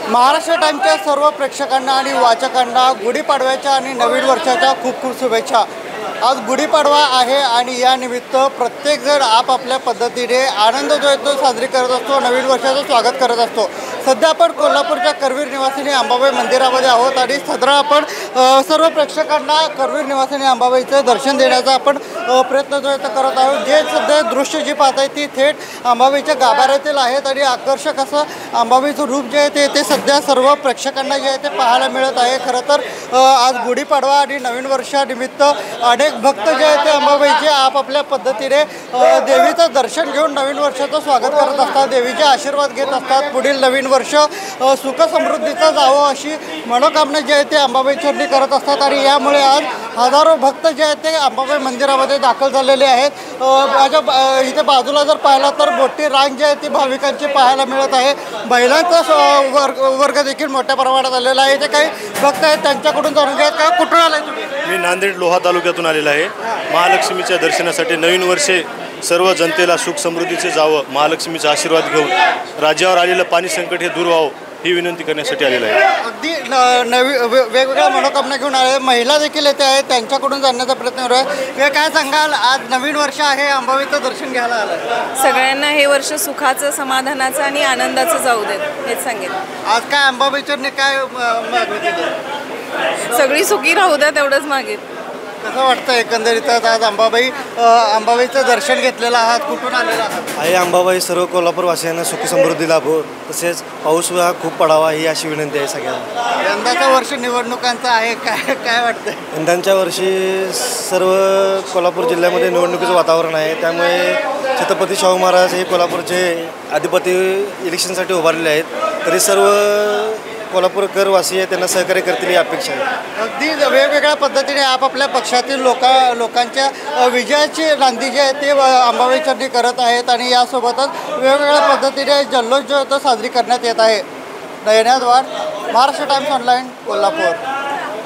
महाराष्ट्र टाइम्सच्या सर्व प्रेक्षकांना आणि वाचकांना गुढीपाडव्याच्या आणि नवीन वर्षाच्या खूप खूप शुभेच्छा। आज गुढीपाडवा आहे आणि या निमित्त प्रत्येकजण आपापल्या पद्धतीने आनंद जो आहे तो साजरी करत असतो, नवीन वर्षाचं स्वागत करत असतो। सध्या आपण कोल्हापूरच्या करवीर निवासिनी अंबाबाई मंदिरामध्ये आहोत आणि साधारण आपण सर्व प्रेक्षकांना करवीर निवासिनी अंबाबाईचं दर्शन देण्याचा आपण प्रयत्न जो आहे तो करत आहोत। जे सध्या दृश्य जी पाहत आहे ती थेट अंबाबाईच्या गाभाऱ्यातील आहेत आणि आकर्षक असं अंबाबाईचं रूप जे आहे ते सध्या सर्व प्रेक्षकांना जे आहे ते पाहायला मिळत आहे। खरं तर आज गुढीपाडवा आणि नवीन वर्षानिमित्त अनेक भक्त जे आहेत ते अंबाबाईचे आपापल्या पद्धतीने देवीचं दर्शन घेऊन नवीन वर्षाचं स्वागत करत असतात, देवीचे आशीर्वाद घेत असतात। पुढील नवीन वर्ष सुख समृद्धीचं जावं अशी मनोकामना जे आहे ते अंबाबाई चरणी करत असतात आणि यामुळे आज हजारो भक्त जे आहेत ते अंबाबाई मंदिरामध्ये दाखल झालेले आहेत। माझ्या इथे बाजूला जर पाहिला तर मोठी रांग जी आहे ती भाविकांची पाहायला मिळत आहे। महिलांचा वर्ग देखील मोठ्या प्रमाणात आलेला आहे। इथे काही भक्त आहेत त्यांच्याकडून जाणून घ्या, काय कुठून आलाय तुम्ही? मी नांदेड लोहा तालुक्यातून आलेला आहे। महालक्ष्मीच्या दर्शनासाठी नवीन वर्षे सर्व जनतेला सुख समृद्धीचे जावं, महालक्ष्मीचा आशीर्वाद घेऊन राज्यावर आलेलं पाणी संकट हे दूर व्हावं ही विनंती करण्यासाठी आलेला आहे। अगदी वेगवेगळ्या मनोकामना घेऊन आले महिला देखील येते आहेत, त्यांच्याकडून जाणण्याचा प्रयत्न करू आहे। काय सांगाल, आज नवीन वर्ष आहे, अंबाबाईचं दर्शन घ्यायला आलं, सगळ्यांना हे वर्ष सुखाचं, समाधानाचं आणि आनंदाचं जाऊ देत हेच सांगेन। आज काय अंबाबाईचरने काय मागणी केली? सगळी सुखी राहू द्या तेवढंच मागेल। कसं वाटतं एकंदरीत आज अंबाबाईचं दर्शन घेतलेलं आहात, कुठून आलेला आहात? आई अंबाबाई सर्व कोल्हापूरवासियांना सुख समृद्धी लाभो, तसेच पाऊस हा खूप पडावा ही अशी विनंती आहे सगळ्यांना। यंदाचं वर्ष निवडणुकांचं आहे, काय वाटतंय? यंदाच्या वर्षी सर्व कोल्हापूर जिल्ह्यामध्ये निवडणुकीचं वातावरण आहे, त्यामुळे छत्रपती शाहू महाराज हे कोल्हापूरचे अधिपती इलेक्शनसाठी उभारलेले आहेत, तरी सर्व कोल्हापूरकरवासी त्यांना सहकार्य करतील ही अपेक्षा आहे। अगदी वेगवेगळ्या पद्धतीने आपापल्या पक्षातील लोकांच्या विजयाची नांदी जी आहे ते अंबाबाई चरणी करत आहेत आणि यासोबतच वेगवेगळ्या पद्धतीने जल्लोष जो आहे तो साजरी करण्यात येत आहे। नयनाद्वार, महाराष्ट्र टाइम्स ऑनलाईन, कोल्हापूर।